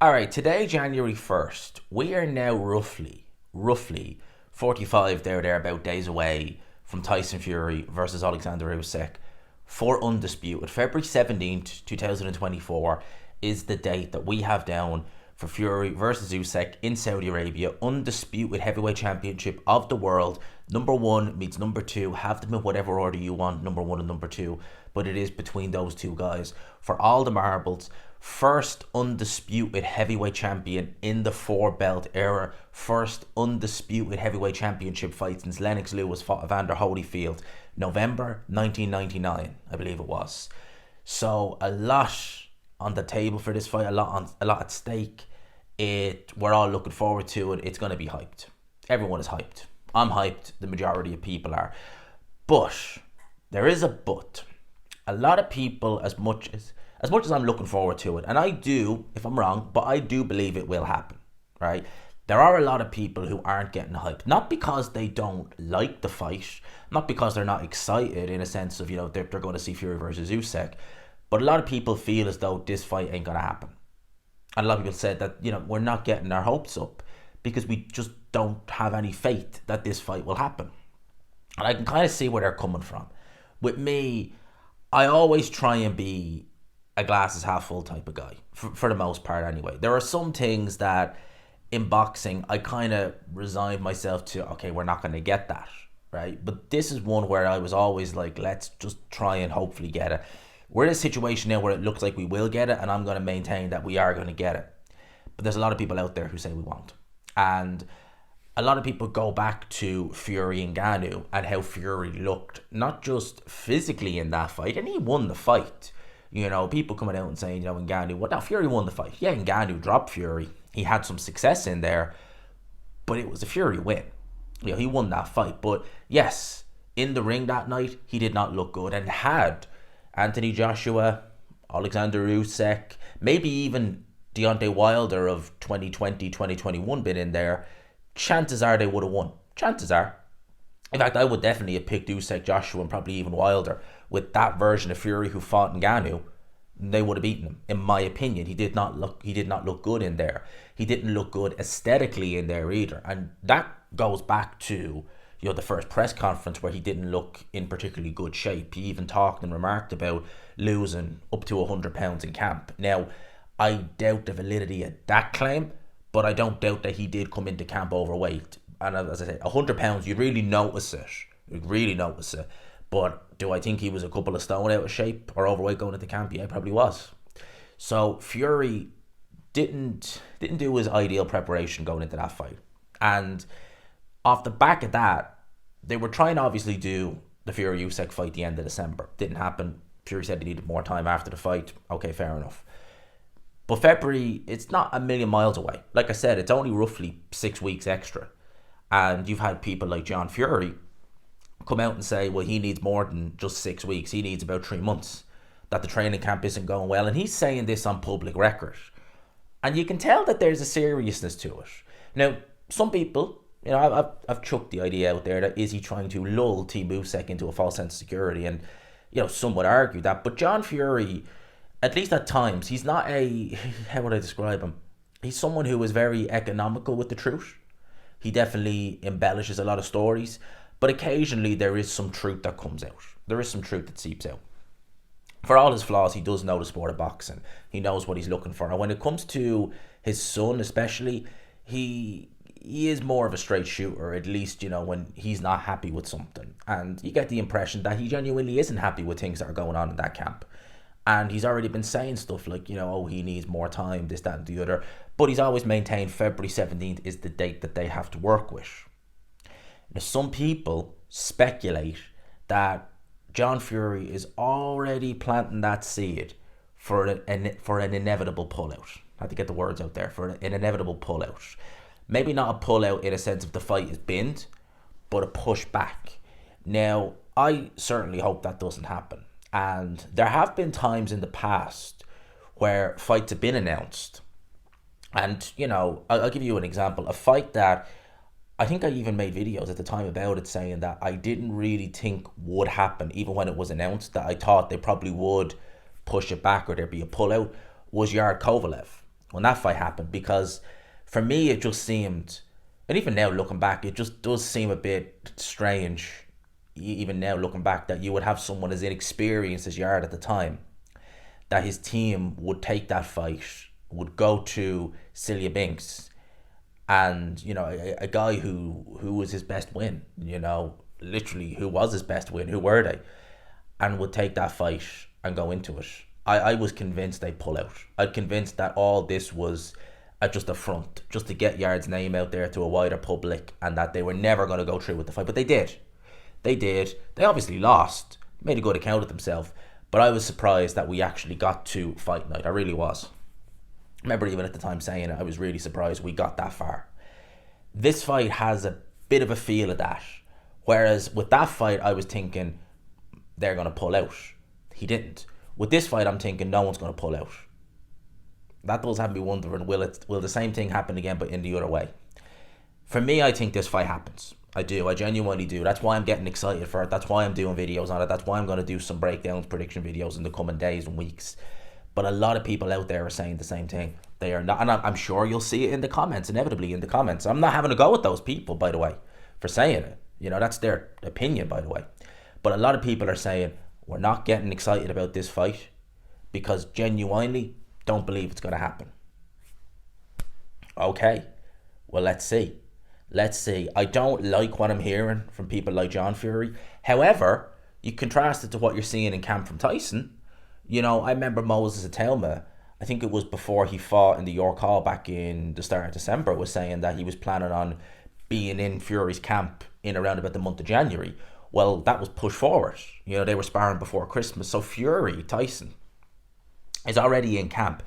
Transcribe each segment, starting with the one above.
All right, today, January 1st, we are now roughly 45 thereabout days away from Tyson Fury versus Oleksandr Usyk for undisputed. February 17th, 2024 is the date that we have down for Fury versus Usyk in Saudi Arabia. Undisputed heavyweight championship of the world. Number one meets number two. Have them in whatever order you want, number one and number two. But it is between those two guys for all the marbles. First undisputed heavyweight champion in the four belt era. First undisputed heavyweight championship fight since Lennox Lewis fought Evander Holyfield. November 1999, I believe it was. So a lot on the table for this fight, a lot at stake. We're all looking forward to it. It's going to be hyped. Everyone is hyped. I'm hyped. The majority of people are. But there is a but. A lot of people, as much as I'm looking forward to it, and I do, if I'm wrong, but I do believe it will happen, right? There are a lot of people who aren't getting hyped, not because they don't like the fight, not because they're not excited in a sense of, they're going to see Fury versus Usyk, but a lot of people feel as though this fight ain't going to happen. And a lot of people said that, we're not getting our hopes up because we just don't have any faith that this fight will happen. And I can kind of see where they're coming from. With me, I always try and be a glass is half full type of guy, for the most part anyway. There are some things that in boxing I kind of resigned myself to, okay, we're not going to get that, right? But this is one where I was always like, let's just try and hopefully get it. We're in a situation now where it looks like we will get it, and I'm going to maintain that we are going to get it. But there's a lot of people out there who say we won't. And a lot of people go back to Fury and Ngannou and how Fury looked, not just physically in that fight, and he won the fight. People coming out and saying, Ngannou, Fury won the fight. Yeah, Ngannou dropped Fury. He had some success in there, but it was a Fury win. He won that fight. But yes, in the ring that night, he did not look good. And had Anthony Joshua, Oleksandr Usyk, maybe even Deontay Wilder of 2020, 2021 been in there, chances are they would have won. Chances are. In fact, I would definitely have picked Usyk, Joshua, and probably even Wilder. With that version of Fury who fought Ngannou, they would have beaten him. In my opinion, he did not look good in there. He didn't look good aesthetically in there either. And that goes back to the first press conference where he didn't look in particularly good shape. He even talked and remarked about losing up to 100 pounds in camp. Now, I doubt the validity of that claim, but I don't doubt that he did come into camp overweight. And as I said, 100 pounds, you'd really notice it. You'd really notice it. But do I think he was a couple of stone out of shape or overweight going into camp? Yeah, he probably was. So Fury didn't do his ideal preparation going into that fight. And off the back of that, they were trying to obviously do the Fury-Usyk fight the end of December. Didn't happen. Fury said he needed more time after the fight. Okay, fair enough. But February, it's not a million miles away. Like I said, it's only roughly 6 weeks extra. And you've had people like John Fury come out and say, well, he needs more than just 6 weeks. He needs about 3 months. That the training camp isn't going well. And he's saying this on public record. And you can tell that there's a seriousness to it. Now, some people, I've chucked the idea out there that is he trying to lull Team Usyk into a false sense of security? And, some would argue that. But John Fury, at least at times, he's not how would I describe him? He's someone who is very economical with the truth. He definitely embellishes a lot of stories. But occasionally there is some truth that comes out. There is some truth that seeps out. For all his flaws, he does know the sport of boxing. He knows what he's looking for. And when it comes to his son especially, he is more of a straight shooter, at least, when he's not happy with something. And you get the impression that he genuinely isn't happy with things that are going on in that camp. And he's already been saying stuff like, he needs more time, this, that, and the other. But he's always maintained February 17th is the date that they have to work with. Now, some people speculate that John Fury is already planting that seed for an inevitable pullout. I have to get the words out there, for an inevitable pullout. Maybe not a pullout in a sense of the fight is binned, but a push back. Now, I certainly hope that doesn't happen. And there have been times in the past where fights have been announced. And, I'll give you an example. A fight that I think I even made videos at the time about it saying that I didn't really think would happen, even when it was announced, that I thought they probably would push it back or there'd be a pullout, was Yard Kovalev. when that fight happened, because for me it just seemed, and even now looking back, it just does seem a bit strange, even now looking back, that you would have someone as inexperienced as Yard at the time, that his team would take that fight, would go to Celia Binks, and a guy who was his best win, literally who was his best win, who were they, and would take that fight and go into it. I was convinced they'd pull out. I'm convinced that all this was just a front, just to get Yard's name out there to a wider public, and that they were never going to go through with the fight. But they did. They did. They obviously lost, made a good account of themselves, but I was surprised that we actually got to fight night. I really was. I remember even at the time saying it, I was really surprised we got that far. This fight has a bit of a feel of that. Whereas with that fight, I was thinking they're going to pull out. He didn't. With this fight, I'm thinking no one's going to pull out. That does have me wondering, will the same thing happen again, but in the other way? For me, I think this fight happens. I do. I genuinely do. That's why I'm getting excited for it. That's why I'm doing videos on it. That's why I'm going to do some breakdowns, prediction videos in the coming days and weeks. But a lot of people out there are saying the same thing. They are not, and I'm sure you'll see it in the comments, inevitably in the comments. I'm not having a go at those people, by the way, for saying it. That's their opinion, by the way. But a lot of people are saying, we're not getting excited about this fight because genuinely don't believe it's going to happen. Okay, well, let's see. Let's see. I don't like what I'm hearing from people like John Fury. However, you contrast it to what you're seeing in camp from Tyson. I remember Moses Atelma, I think it was before he fought in the York Hall back in the start of December, was saying that he was planning on being in Fury's camp in around about the month of January. Well, that was pushed forward. They were sparring before Christmas. So Fury, Tyson, is already in camp.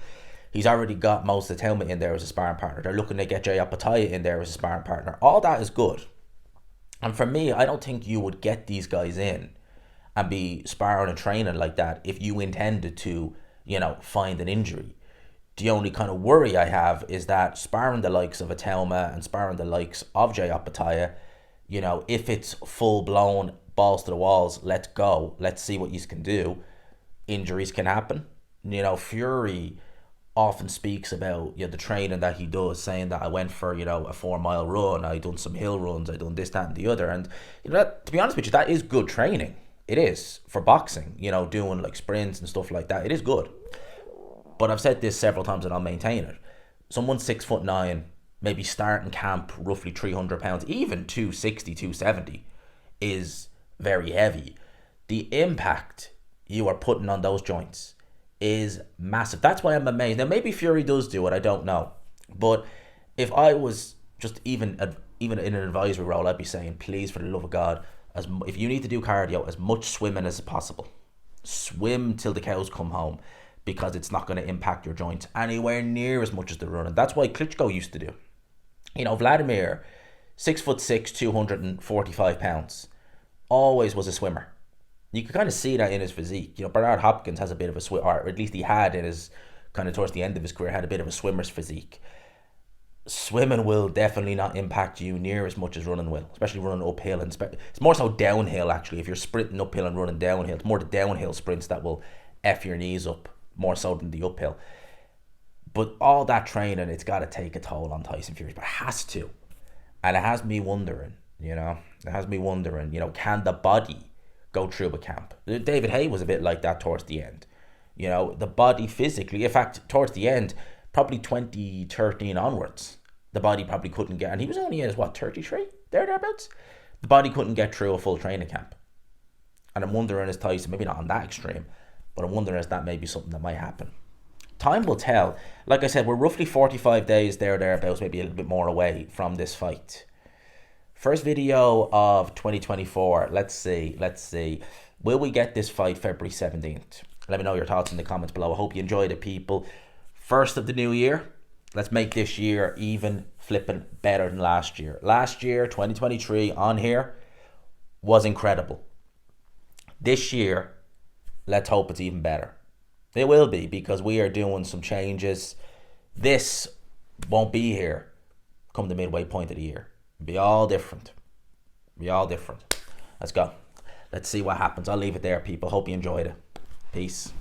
He's already got Moses Atelma in there as a sparring partner. They're looking to get Jay Apataya in there as a sparring partner. All that is good. And for me, I don't think you would get these guys in and be sparring and training like that if you intended to, find an injury. The only kind of worry I have is that sparring the likes of Atelma and sparring the likes of Jay Apataya, if it's full-blown balls to the walls, let's go, let's see what you can do, injuries can happen. Fury often speaks about the training that he does, saying that I went for a 4-mile run, I done some hill runs, I done this, that and the other, and to be honest with you, that is good training. It is for boxing, doing like sprints and stuff like that. It is good. But I've said this several times and I'll maintain it. Someone 6'9", maybe starting camp roughly 300 pounds, even 260, 270 is very heavy. The impact you are putting on those joints is massive. That's why I'm amazed. Now maybe Fury does do it, I don't know. But if I was just even in an advisory role, I'd be saying, please, for the love of God, if you need to do cardio, as much swimming as possible. Swim till the cows come home, because it's not going to impact your joints anywhere near as much as the running. That's why Klitschko used to do. Vladimir, 6'6", 245 pounds, always was a swimmer. You could kind of see that in his physique. Bernard Hopkins has a bit of a swim, or at least he had in his kind of towards the end of his career, had a bit of a swimmer's physique. Swimming will definitely not impact you near as much as running will, especially running uphill. And it's more so downhill, actually. If you're sprinting uphill and running downhill, it's more the downhill sprints that will F your knees up, more so than the uphill. But all that training, it's got to take a toll on Tyson Fury, but it has to. And it has me wondering, can the body go through a camp? David Haye was a bit like that towards the end. The body physically, in fact, towards the end, probably 2013 onwards, the body probably couldn't get, and he was only in his, 33? Thereabouts? The body couldn't get through a full training camp. And I'm wondering, is Tyson, maybe not on that extreme, but I'm wondering if that may be something that might happen. Time will tell. Like I said, we're roughly 45 days thereabouts, maybe a little bit more away from this fight. First video of 2024. Let's see. Will we get this fight February 17th? Let me know your thoughts in the comments below. I hope you enjoyed it, people. First of the new year. Let's make this year even flipping better than last year. Last year, 2023, on here, was incredible. This year, let's hope it's even better. It will be, because we are doing some changes. This won't be here come the midway point of the year. It'll be all different. Let's go. Let's see what happens. I'll leave it there, people. Hope you enjoyed it. Peace.